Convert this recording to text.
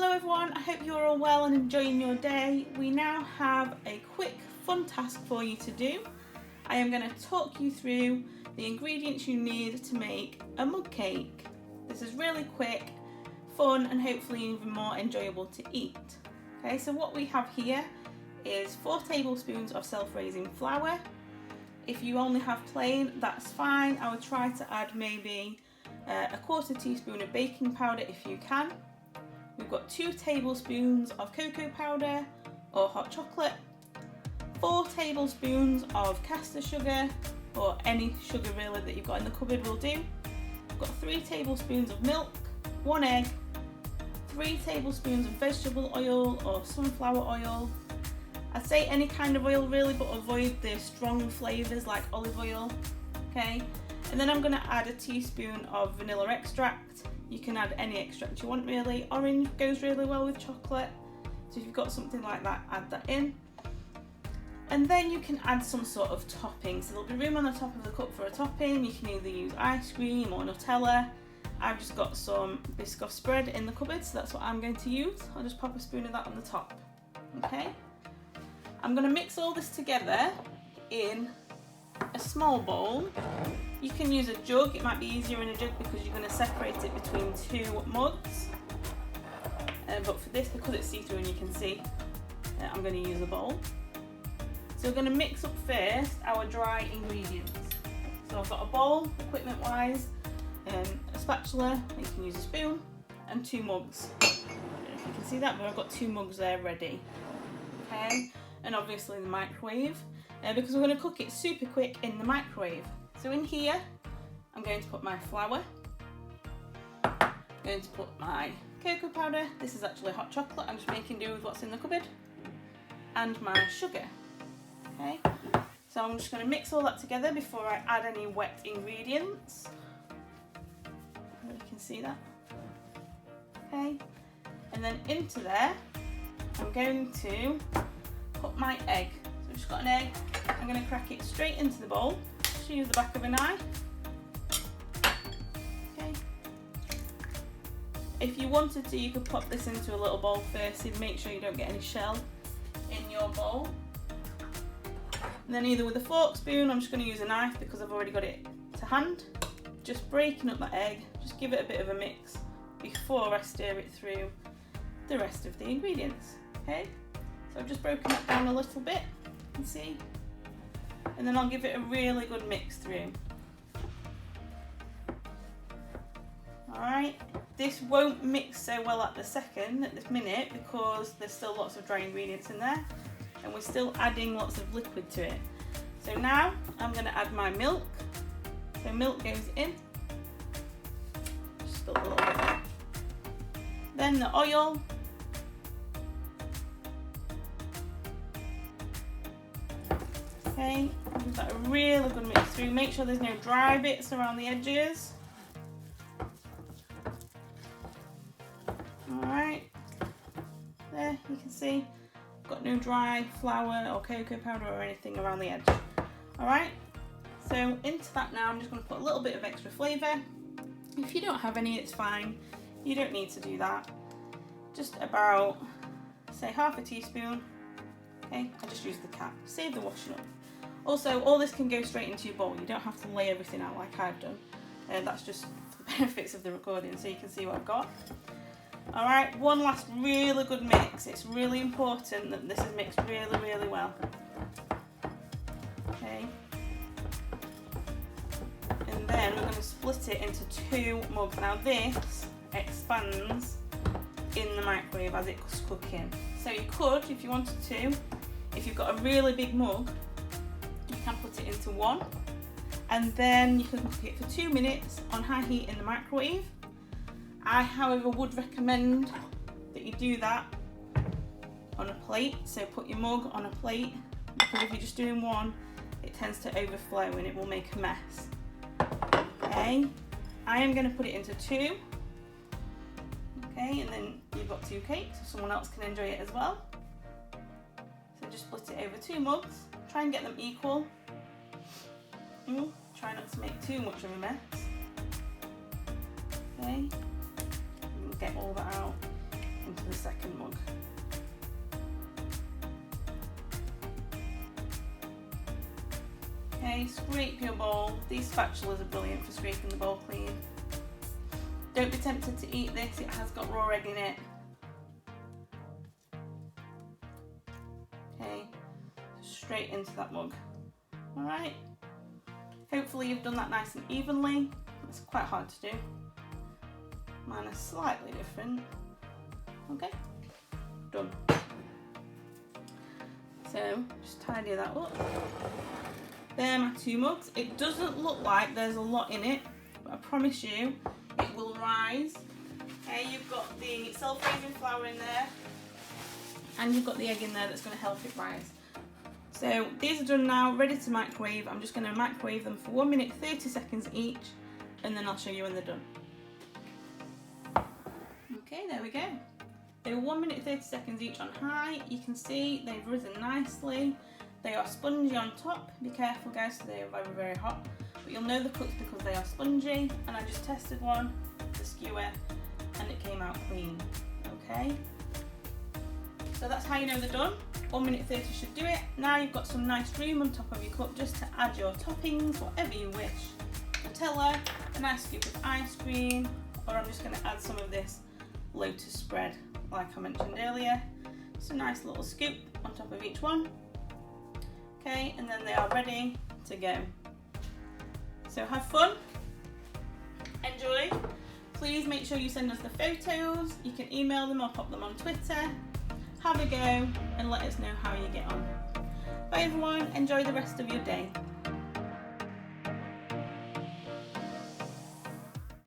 Hello everyone, I hope you're all well and enjoying your day. We now have a quick fun task for you to do. I am going to talk you through the ingredients you need to make a mug cake. This is really quick, fun and hopefully even more enjoyable to eat. Okay, so what we have here is 4 tablespoons of self-raising flour. If you only have plain, that's fine. I would try to add maybe a 1/4 teaspoon of baking powder if you can. We've got 2 tablespoons of cocoa powder or hot chocolate, 4 tablespoons of caster sugar or any sugar really that you've got in the cupboard will do. We've got 3 tablespoons of milk, 1 egg, 3 tablespoons of vegetable oil or sunflower oil. I'd say any kind of oil really, but avoid the strong flavours like olive oil. Okay, and then I'm going to add a teaspoon of vanilla extract. You can add any extract you want really. Orange goes really well with chocolate, so if you've got something like that, add that in. And then you can add some sort of topping. So there'll be room on the top of the cup for a topping. You can either use ice cream or Nutella. I've just got some biscoff spread in the cupboard, so that's what I'm going to use. I'll just pop a spoon of that on the top. Okay. I'm going to mix all this together in a small bowl. You can use a jug, it might be easier in a jug because you're going to separate it between 2 mugs. But for this, because it's see-through and you can see, I'm going to use a bowl. So we're going to mix up first our dry ingredients. So I've got a bowl, equipment-wise, a spatula, you can use a spoon, and 2 mugs. I don't know if you can see that, but I've got 2 mugs there ready. Okay, and obviously the microwave. Because we're going to cook it super quick in the microwave. So in here, I'm going to put my flour, I'm going to put my cocoa powder, this is actually hot chocolate, I'm just making do with what's in the cupboard, and my sugar. Okay, so I'm just going to mix all that together before I add any wet ingredients. You can see that. Okay, and then into there, I'm going to put my egg. So I've just got an egg, I'm going to crack it straight into the bowl. Just use the back of a knife. Okay. If you wanted to, you could pop this into a little bowl first to make sure you don't get any shell in your bowl. And then either with a fork, spoon, I'm just going to use a knife because I've already got it to hand. Just breaking up that egg, just give it a bit of a mix before I stir it through the rest of the ingredients. Okay, so I've just broken that down a little bit, you can see, and then I'll give it a really good mix through. Alright, this won't mix so well at this minute, because there's still lots of dry ingredients in there and we're still adding lots of liquid to it. So now I'm going to add my milk. So milk goes in, just a little bit. Then the oil. Okay, give that a really good mix through. Make sure there's no dry bits around the edges. Alright, there you can see, got no dry flour or cocoa powder or anything around the edge. Alright, so into that now I'm just going to put a little bit of extra flavour. If you don't have any, it's fine, you don't need to do that. Just about, say, half a teaspoon. Okay, I just use the cap, save the washing up. Also, all this can go straight into your bowl, you don't have to lay everything out like I've done. That's just for the benefits of the recording, so you can see what I've got. Alright, one last really good mix. It's really important that this is mixed really, really well. Okay. And then we're going to split it into 2 mugs. Now this expands in the microwave as it's cooking. So you could, if you wanted to, if you've got a really big mug, you can put it into 1, and then you can cook it for 2 minutes on high heat in the microwave. I, however, would recommend that you do that on a plate. So put your mug on a plate, because if you're just doing 1, it tends to overflow and it will make a mess. Okay, I am going to put it into 2. Okay, and then you've got 2 cakes, so someone else can enjoy it as well. So just split it over 2 mugs. Try and get them equal. Try not to make too much of a mess. Okay, and get all that out into the Okay, scrape your bowl. These spatulas are brilliant for scraping the bowl clean. Don't be tempted to eat this, it has got raw egg in it. Okay, straight into that mug. Alright, hopefully you've done that nice and evenly. It's quite hard to do. Mine is slightly different. Okay, done. So just tidy that up. There are my 2 mugs. It doesn't look like there's a lot in it, but I promise you it will rise. Okay, you've got the self-raising flour in there, and you've got the egg in there that's going to help it rise. So these are done now, ready to microwave. I'm just going to microwave them for 1 minute 30 seconds each, and then I'll show you when they're done. Okay, there we go. They were 1 minute 30 seconds each on high. You can see they've risen nicely. They are spongy on top. Be careful guys, they are very, very hot. But you'll know the cooked because they are spongy. And I just tested one, the skewer, and it came out clean. Okay. So that's how you know they're done. 1 minute 30 should do it. Now you've got some nice room on top of your cup just to add your toppings, whatever you wish. Nutella, a nice scoop of ice cream, or I'm just going to add some of this lotus spread like I mentioned earlier. Just a nice little scoop on top of each one. Okay, and then they are ready to go. So have fun, enjoy. Please make sure you send us the photos. You can email them or pop them on Twitter. Have a go and let us know how you get on. Bye everyone, enjoy the rest of your day.